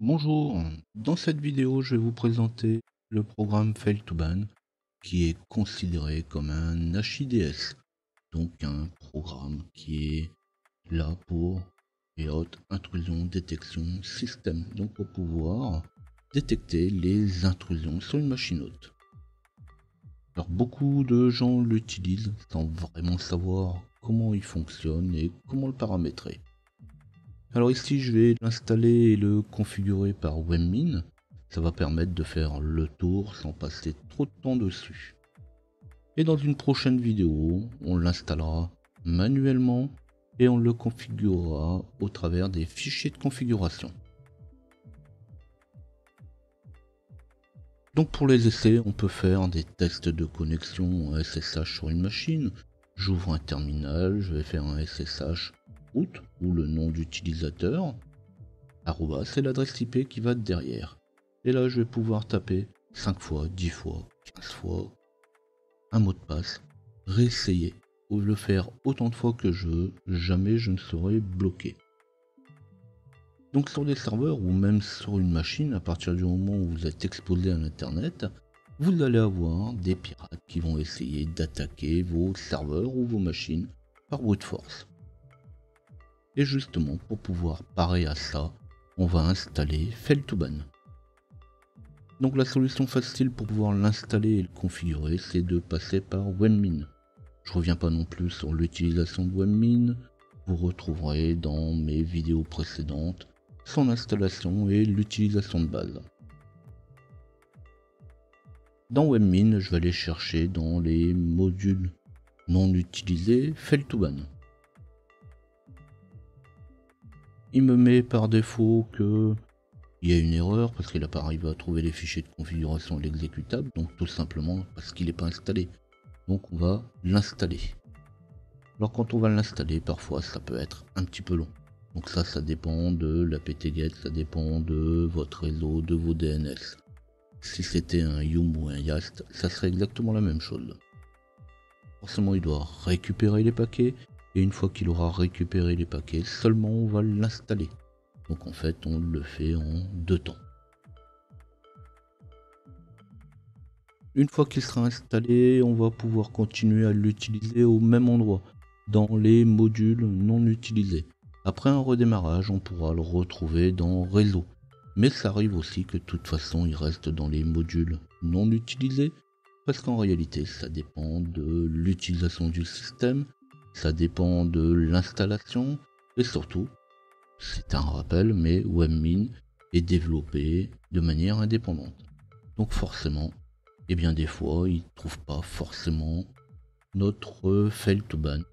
Bonjour, dans cette vidéo je vais vous présenter le programme Fail2Ban qui est considéré comme un HIDS, donc un programme qui est là pour les hautes intrusions détection système, donc pour pouvoir détecter les intrusions sur une machine haute. Alors beaucoup de gens l'utilisent sans vraiment savoir comment il fonctionne et comment le paramétrer. Alors ici je vais l'installer et le configurer par webmin. Ça va permettre de faire le tour sans passer trop de temps dessus. Et dans une prochaine vidéo, on l'installera manuellement et on le configurera au travers des fichiers de configuration. Donc pour les essais, on peut faire des tests de connexion SSH sur une machine. J'ouvre un terminal, je vais faire un SSH root ou le nom d'utilisateur. Arroba, c'est l'adresse IP qui va derrière. Et là, je vais pouvoir taper 5 fois, 10 fois, 15 fois un mot de passe, réessayer ou le faire autant de fois que je veux, jamais je ne serai bloqué. Donc sur des serveurs ou même sur une machine, à partir du moment où vous êtes exposé à l'internet, vous allez avoir des pirates qui vont essayer d'attaquer vos serveurs ou vos machines par brute force. Et justement, pour pouvoir parer à ça, on va installer Fail2Ban. Donc la solution facile pour pouvoir l'installer et le configurer, c'est de passer par webmin. Je reviens pas non plus sur l'utilisation de webmin, vous retrouverez dans mes vidéos précédentes son installation et l'utilisation de base. Dans webmin, je vais aller chercher dans les modules non utilisés Fail2Ban. Il me met par défaut que il y a une erreur parce qu'il n'a pas arrivé à trouver les fichiers de configuration et l'exécutable, donc tout simplement parce qu'il n'est pas installé. Donc on va l'installer. Alors quand on va l'installer, parfois ça peut être un petit peu long. Donc ça dépend de la ptget, ça dépend de votre réseau, de vos DNS. Si c'était un Yum ou un Yast, ça serait exactement la même chose. Forcément il doit récupérer les paquets, et une fois qu'il aura récupéré les paquets, seulement on va l'installer. Donc en fait on le fait en 2 temps. Une fois qu'il sera installé, on va pouvoir continuer à l'utiliser au même endroit, dans les modules non utilisés. Après un redémarrage, on pourra le retrouver dans réseau. Mais ça arrive aussi que de toute façon il reste dans les modules non utilisés, parce qu'en réalité ça dépend de l'utilisation du système, ça dépend de l'installation, et surtout, c'est un rappel, mais webmin est développé de manière indépendante. Donc forcément, et bien des fois, ils ne trouvent pas forcément notre Fail2Ban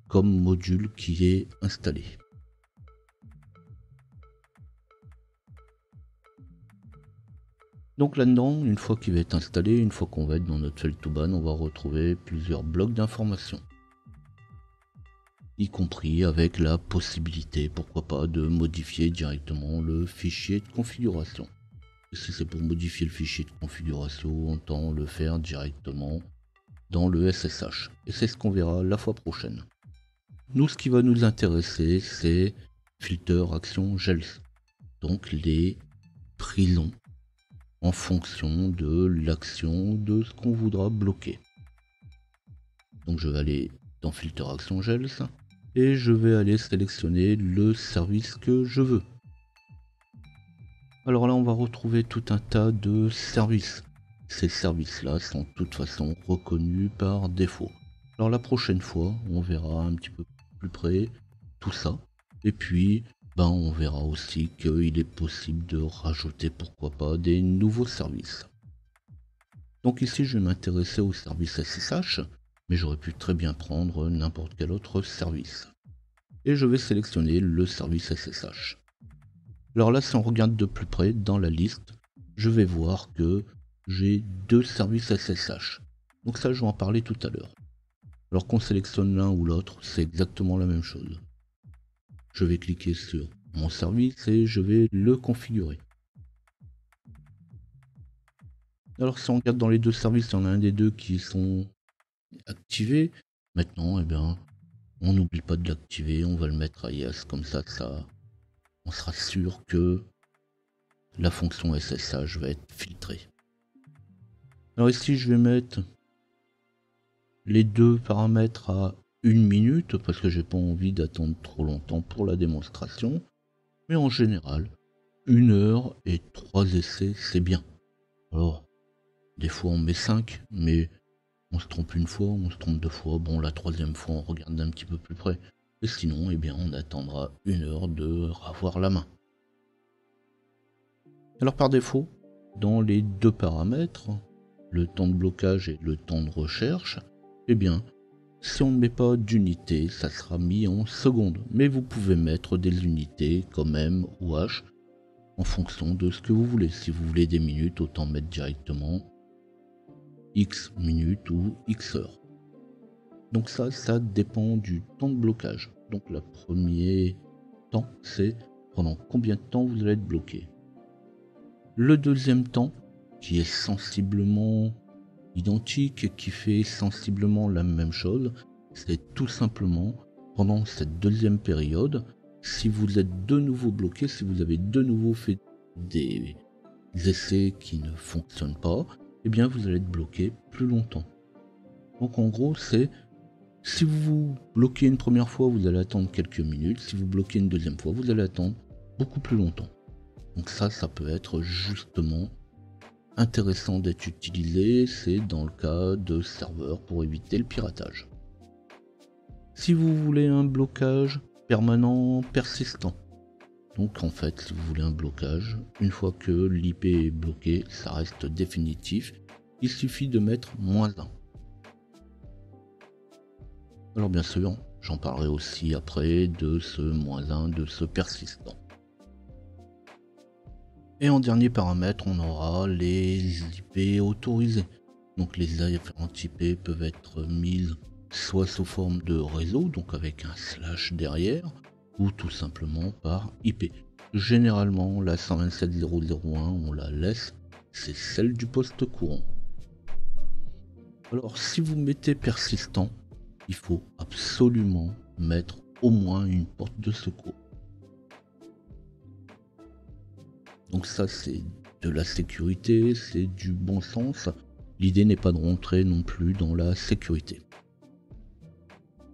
comme module qui est installé. Donc là-dedans, une fois qu'il va être installé, une fois qu'on va être dans notre Fail2Ban, on va retrouver plusieurs blocs d'informations. Y compris avec la possibilité, pourquoi pas, de modifier directement le fichier de configuration. Et si c'est pour modifier le fichier de configuration, autant le faire directement dans le SSH. Et c'est ce qu'on verra la fois prochaine. Nous, ce qui va nous intéresser, c'est filter action gels, donc les prisons en fonction de l'action de ce qu'on voudra bloquer. Donc je vais aller dans filter action gels et je vais aller sélectionner le service que je veux. Alors là, on va retrouver tout un tas de services. Ces services-là sont de toute façon reconnus par défaut. Alors la prochaine fois, on verra un petit peu plus près tout ça. Et puis, on verra aussi qu'il est possible de rajouter, pourquoi pas, des nouveaux services. Donc ici, je vais m'intéresser au service SSH, mais j'aurais pu très bien prendre n'importe quel autre service. Et je vais sélectionner le service SSH. Alors là, si on regarde de plus près dans la liste, je vais voir que j'ai 2 services SSH. Donc ça, je vais en parler tout à l'heure. Alors qu'on sélectionne l'un ou l'autre, c'est exactement la même chose. Je vais cliquer sur mon service et je vais le configurer. Alors si on regarde dans les 2 services, il y en a un des 2 qui sont activés. Maintenant, on n'oublie pas de l'activer, on va le mettre à yes, comme ça, on sera sûr que la fonction SSH va être filtrée. Alors ici je vais mettre les deux paramètres à 1 minute parce que j'ai pas envie d'attendre trop longtemps pour la démonstration. Mais en général, 1 heure et 3 essais c'est bien. Alors, des fois on met 5, mais on se trompe une fois, on se trompe 2 fois. Bon, la 3e fois on regarde d'un petit peu plus près. Et sinon, eh bien, on attendra 1 heure de ravoir la main. Alors par défaut, dans les deux paramètres, le temps de blocage et le temps de recherche, eh bien, si on ne met pas d'unité, ça sera mis en secondes. Mais vous pouvez mettre des unités comme M ou H en fonction de ce que vous voulez. Si vous voulez des minutes, autant mettre directement X minutes ou X heures. Donc ça dépend du temps de blocage. Donc le premier temps, c'est pendant combien de temps vous allez être bloqué. Le deuxième temps, qui est sensiblement identique, qui fait sensiblement la même chose, c'est tout simplement pendant cette deuxième période, si vous êtes de nouveau bloqué, si vous avez de nouveau fait des essais qui ne fonctionnent pas, eh bien vous allez être bloqué plus longtemps. Donc en gros, c'est si vous vous bloquez une première fois, vous allez attendre quelques minutes. Si vous bloquez une deuxième fois, vous allez attendre beaucoup plus longtemps. Donc ça peut être justement intéressant d'être utilisé. C'est dans le cas de serveurs pour éviter le piratage. Si vous voulez un blocage permanent persistant, donc en fait, si vous voulez un blocage, une fois que l'IP est bloqué, ça reste définitif. Il suffit de mettre -1. Alors bien sûr, j'en parlerai aussi après de ce -1, de ce persistant. Et en dernier paramètre, on aura les IP autorisés. Donc les différents IP peuvent être mises soit sous forme de réseau, donc avec un slash derrière, ou tout simplement par IP. Généralement, la 127.0.0.1, on la laisse, c'est celle du poste courant. Alors si vous mettez persistant, il faut absolument mettre au moins une porte de secours. Donc ça c'est de la sécurité, c'est du bon sens. L'idée n'est pas de rentrer non plus dans la sécurité.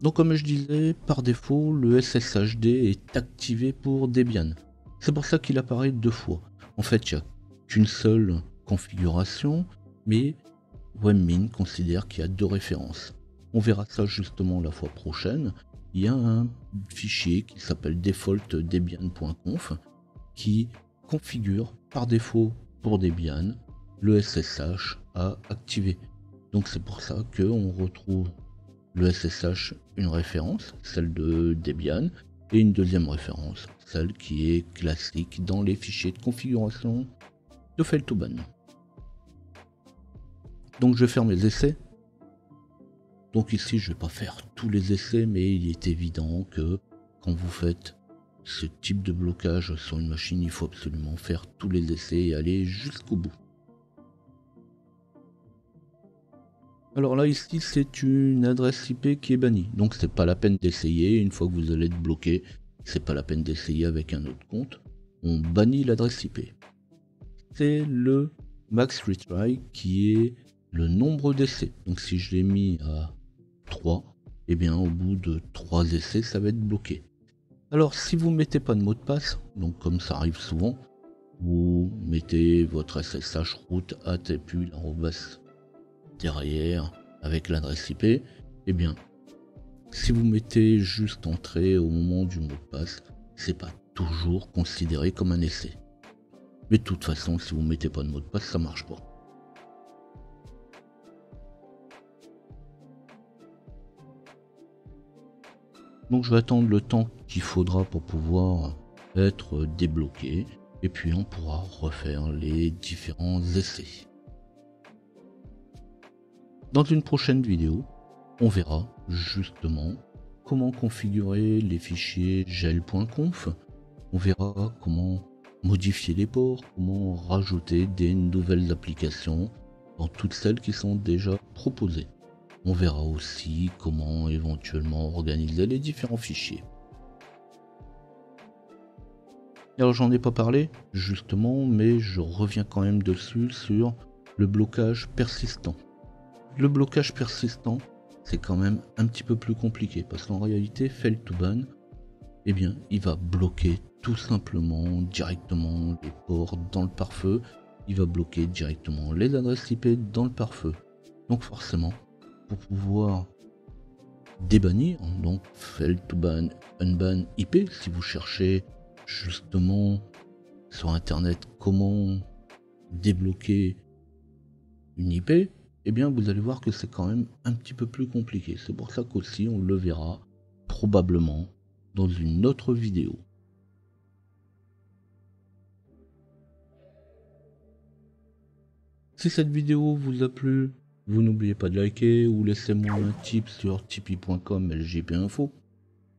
Donc comme je disais, par défaut, le SSHD est activé pour Debian. C'est pour ça qu'il apparaît 2 fois. En fait, il n'y a qu'une seule configuration, mais Webmin considère qu'il y a 2 références. On verra ça justement la fois prochaine. Il y a un fichier qui s'appelle defaultdebian.conf qui configure par défaut pour Debian le SSH à activer. Donc c'est pour ça qu'on retrouve le SSH, une référence, celle de Debian, et une deuxième référence, celle qui est classique dans les fichiers de configuration de Fail2Ban. Donc je vais faire mes essais. Donc ici je vais pas faire tous les essais, mais il est évident que quand vous faites ce type de blocage sur une machine, il faut absolument faire tous les essais et aller jusqu'au bout. Alors là ici c'est une adresse IP qui est bannie, donc c'est pas la peine d'essayer. Une fois que vous allez être bloqué, c'est pas la peine d'essayer avec un autre compte. On bannit l'adresse IP. C'est le max retry qui est le nombre d'essais. Donc si je l'ai mis à 3, et bien au bout de 3 essais ça va être bloqué. Alors si vous mettez pas de mot de passe, donc comme ça arrive souvent, vous mettez votre SSH root @epul derrière avec l'adresse IP, et bien si vous mettez juste entrée au moment du mot de passe, c'est pas toujours considéré comme un essai. Mais de toute façon, si vous mettez pas de mot de passe, ça marche pas. Donc je vais attendre le temps qu'il faudra pour pouvoir être débloqué, et puis on pourra refaire les différents essais. Dans une prochaine vidéo, on verra justement comment configurer les fichiers gel.conf, on verra comment modifier les ports, comment rajouter des nouvelles applications dans toutes celles qui sont déjà proposées. On verra aussi comment éventuellement organiser les différents fichiers. Alors j'en ai pas parlé justement, mais je reviens quand même dessus sur le blocage persistant. Le blocage persistant, c'est quand même un petit peu plus compliqué parce qu'en réalité, fail to ban, eh bien, il va bloquer tout simplement directement les ports dans le pare-feu. Il va bloquer directement les adresses IP dans le pare-feu. Donc forcément, pour pouvoir débannir, donc fail to ban, unban IP, si vous cherchez justement sur internet comment débloquer une IP, eh bien vous allez voir que c'est quand même un petit peu plus compliqué. C'est pour ça qu'aussi on le verra probablement dans une autre vidéo. Si cette vidéo vous a plu, vous n'oubliez pas de liker ou laissez-moi un tip sur tipeee.com ljpinfo.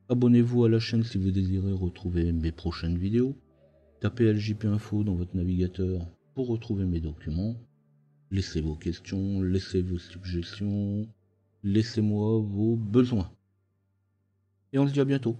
Abonnez-vous à la chaîne si vous désirez retrouver mes prochaines vidéos. Tapez ljpinfo dans votre navigateur pour retrouver mes documents. Laissez vos questions, laissez vos suggestions, laissez-moi vos besoins. Et on se dit à bientôt.